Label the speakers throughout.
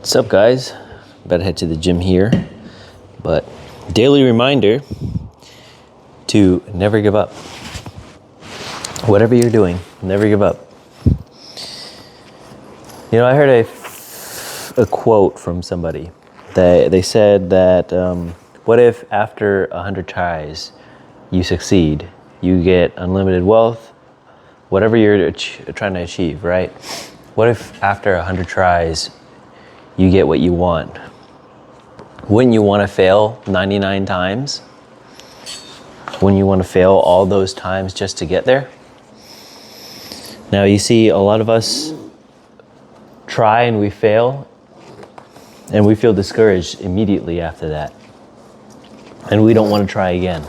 Speaker 1: What's up, guys? About to head to the gym here, but daily reminder to never give up. Whatever you're doing, never give up. You know, I heard a quote from somebody that they said that what if after 100 tries you succeed, you get unlimited wealth, whatever you're trying to achieve, right? What if after 100 tries you get what you want? Wouldn't you want to fail 99 times? Wouldn't you want to fail all those times just to get there? Now, you see, a lot of us try and we fail, and we feel discouraged immediately after that. And we don't want to try again,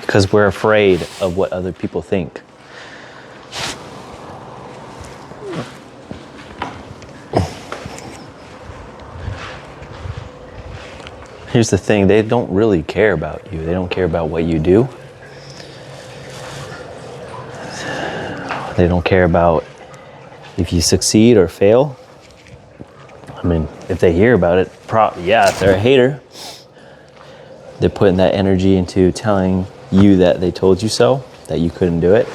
Speaker 1: because we're afraid of what other people think. Here's the thing, they don't really care about you. They don't care about what you do. They don't care about if you succeed or fail. I mean, if they hear about it, if they're a hater, they're putting that energy into telling you that they told you so, that you couldn't do it.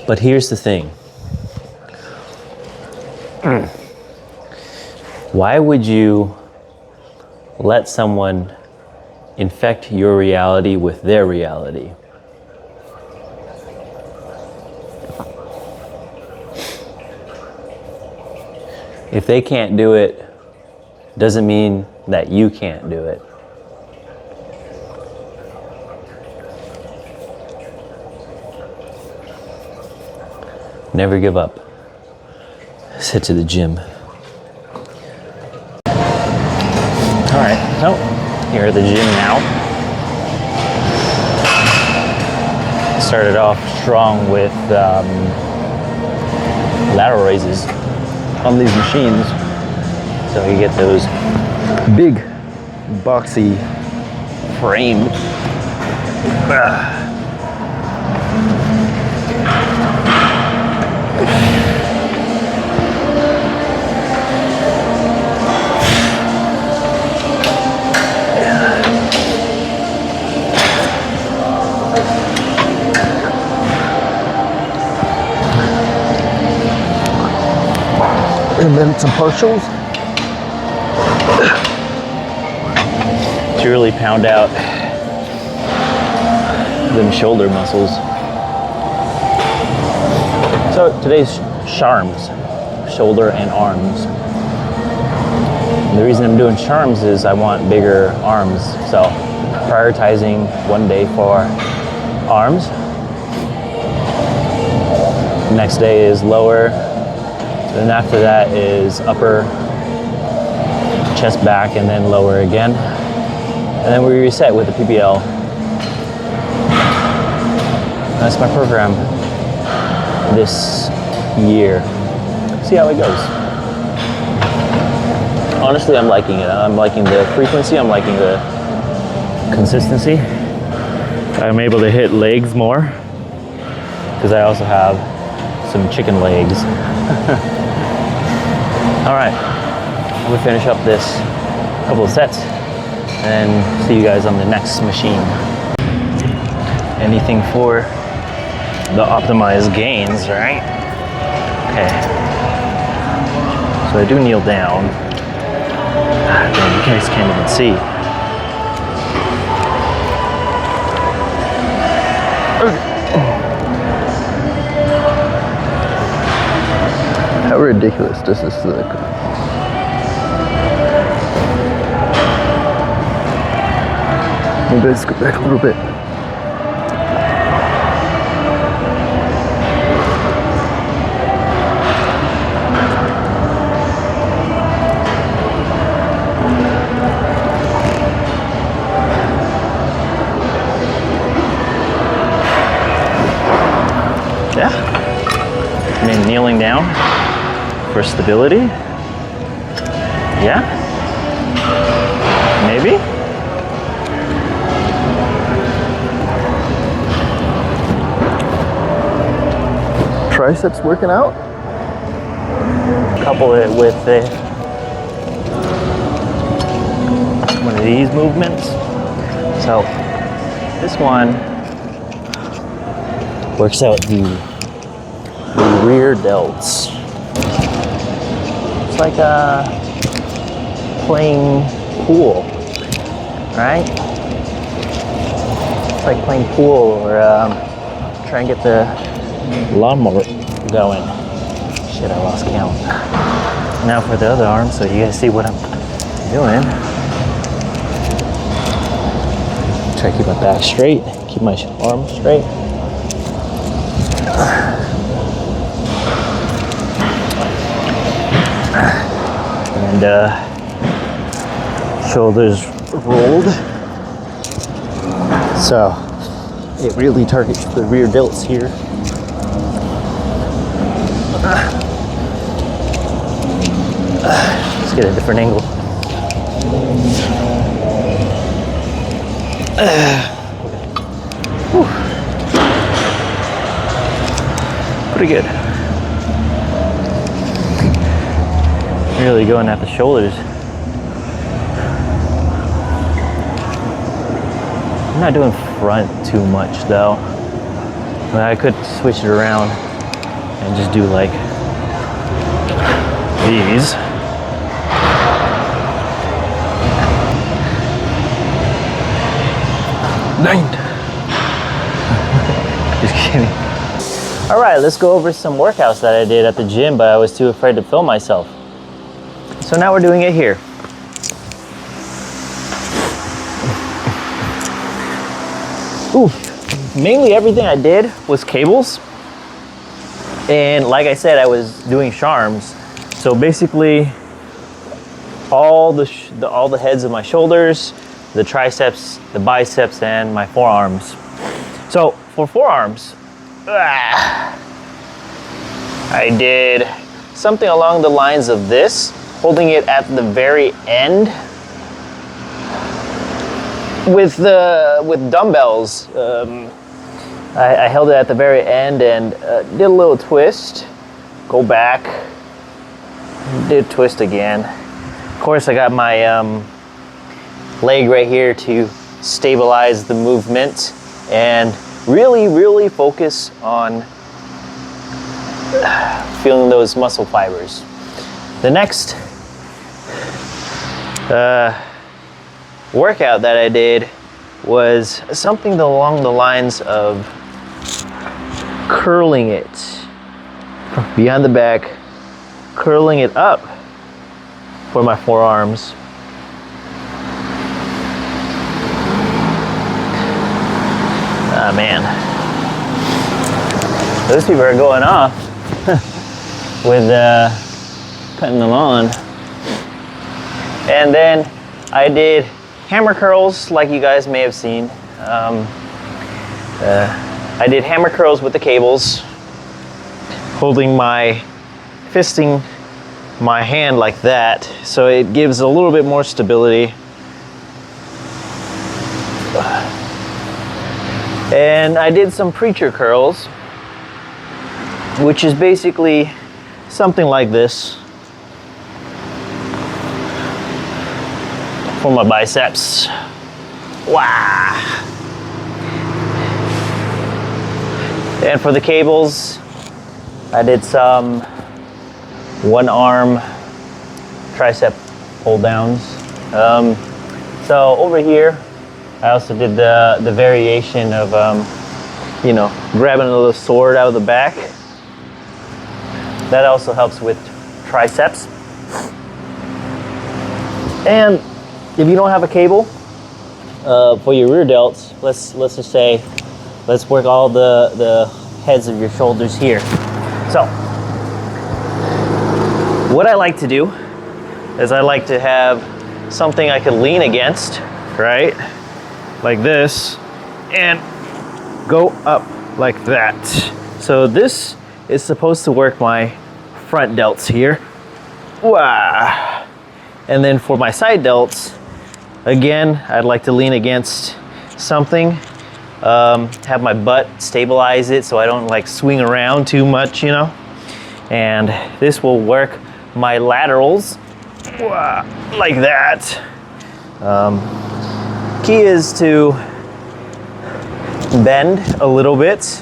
Speaker 1: But here's the thing. Why would you let someone infect your reality with their reality? If they can't do it, doesn't mean that you can't do it. Never give up. Let's head to the gym. Alright, so here at the gym now. Started off strong with lateral raises on these machines. So you get those big, boxy frame.
Speaker 2: And then some partials.
Speaker 1: To really pound out them shoulder muscles. So today's SHARMs, shoulder and arms. And the reason I'm doing SHARMs is I want bigger arms. So prioritizing one day for arms. Next day is lower. Then after that is upper, chest, back, and then lower again. And then we reset with the PBL. That's my program this year. See how it goes. Honestly, I'm liking it. I'm liking the frequency. I'm liking the consistency. I'm able to hit legs more because I also have some chicken legs. All right, I'm gonna finish up this couple of sets and see you guys on the next machine. Anything for the optimized gains, right? Okay. So I do kneel down. Man, you guys can't even see.
Speaker 2: How ridiculous does this look? Maybe let's go back a little bit.
Speaker 1: Yeah. I mean, kneeling down for stability. Yeah. Maybe.
Speaker 2: triceps working out?
Speaker 1: Couple it with one of these movements. So this one works out the rear delts. It's like playing pool, right? It's like playing pool or trying to get the lawnmower going. Shit, I lost count. Now for the other arm, so you guys see what I'm doing. Try to keep my back straight, keep my arm straight. And shoulders rolled. So it really targets the rear delts here. Let's get a different angle. Pretty good. Really going at the shoulders. I'm not doing front too much though. I could switch it around and just do like these. Just kidding. All right, let's go over some workouts that I did at the gym, but I was too afraid to film myself. So now we're doing it here. Ooh, mainly everything I did was cables. And like I said, I was doing charms. So basically, all the heads of my shoulders, the triceps, the biceps, and my forearms. So for forearms, I did something along the lines of this, holding it at the very end with dumbbells. I held it at the very end and did a little twist, go back, did twist again. Of course, I got my leg right here to stabilize the movement and really focus on feeling those muscle fibers. The next workout that I did was something along the lines of curling it behind the back, curling it up for my forearms. Ah, man. Those people are going off with cutting the lawn. And then I did hammer curls, like you guys may have seen. I did hammer curls with the cables, fisting my hand like that, so it gives a little bit more stability. And I did some preacher curls, which is basically something like this for my biceps. Wow. And for the cables, I did some one arm tricep pull downs. So over here, I also did the variation of, grabbing a little sword out of the back. That also helps with triceps. And if you don't have a cable for your rear delts, let's just say, let's work all the heads of your shoulders here. So, what I like to do is I like to have something I can lean against, right? Like this, and go up like that. So this is supposed to work my front delts here. Wow. And then for my side delts, again, I'd like to lean against something have my butt stabilize it so I don't like swing around too much, you know. And this will work my laterals like that. Key is to bend a little bit,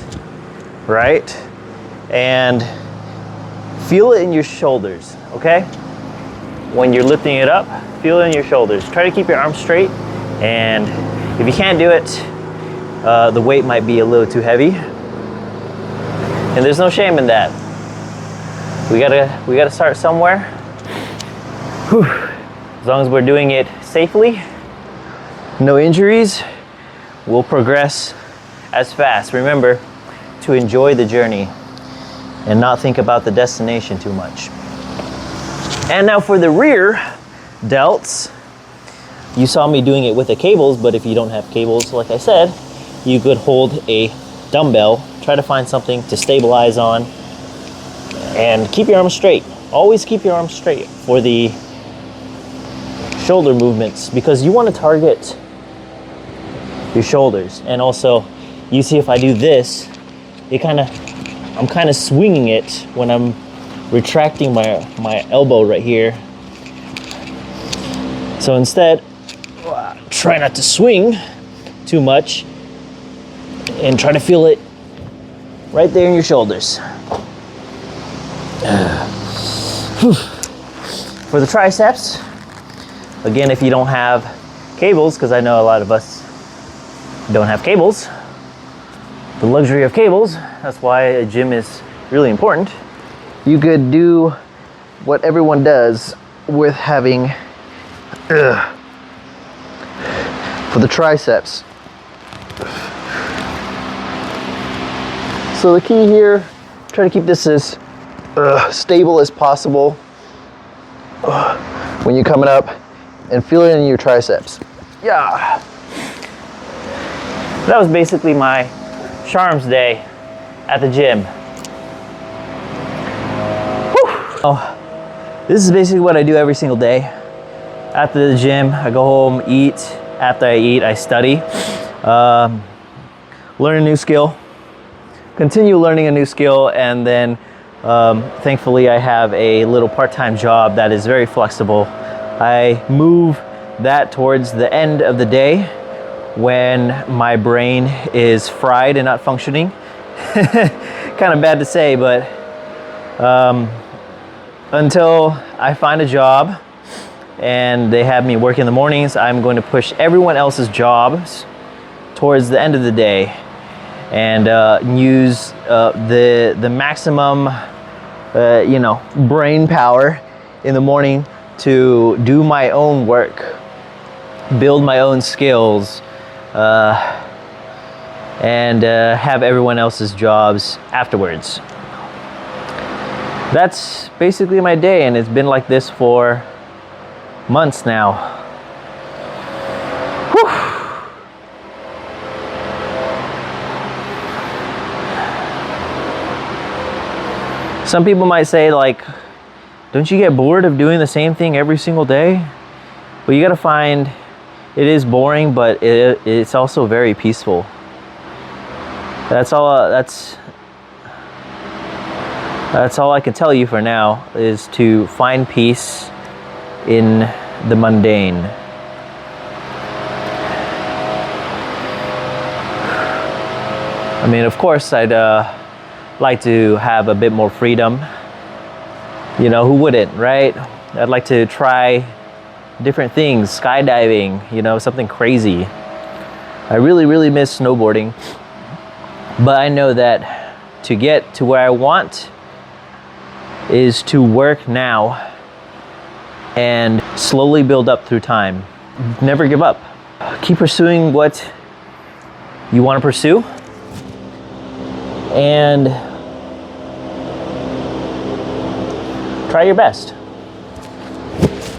Speaker 1: right? And feel it in your shoulders, okay? When you're lifting it up, feel it in your shoulders. Try to keep your arms straight, and if you can't do it, the weight might be a little too heavy. And there's no shame in that. We gotta start somewhere. Whew. As long as we're doing it safely, no injuries, we'll progress as fast. Remember to enjoy the journey and not think about the destination too much. And now for the rear delts, you saw me doing it with the cables, but if you don't have cables, like I said, you could hold a dumbbell, try to find something to stabilize on, and keep your arms straight. Always keep your arms straight for the shoulder movements, because you want to target your shoulders. And also, you see if I do this, I'm kind of swinging it when I'm retracting my elbow right here. So instead, try not to swing too much and try to feel it right there in your shoulders. For the triceps, again, if you don't have cables, because I know a lot of us don't have cables, the luxury of cables, that's why a gym is really important.
Speaker 2: You could do what everyone does with having for the triceps. So the key here, try to keep this as stable as possible when you're coming up, and feel it in your triceps.
Speaker 1: Yeah. That was basically my Charms day at the gym. Whew. Oh, this is basically what I do every single day. After the gym, I go home, eat. After I eat, I study. Learn a new skill. Continue learning a new skill, and then thankfully I have a little part-time job that is very flexible. I move that towards the end of the day when my brain is fried and not functioning. Kind of bad to say, but until I find a job and they have me work in the mornings, I'm going to push everyone else's jobs towards the end of the day and use the maximum brain power in the morning to do my own work, build my own skills, and have everyone else's jobs afterwards. That's basically my day, and it's been like this for months now. Whew. Some people might say, like, don't you get bored of doing the same thing every single day? Well, you gotta find, it is boring, but it's also very peaceful. That's all I can tell you for now, is to find peace in the mundane. I mean, of course, I'd like to have a bit more freedom. You know, who wouldn't, right? I'd like to try different things, skydiving, something crazy. I really, really miss snowboarding. But I know that to get to where I want is to work now and slowly build up through time. Never give up. Keep pursuing what you want to pursue, and try your best.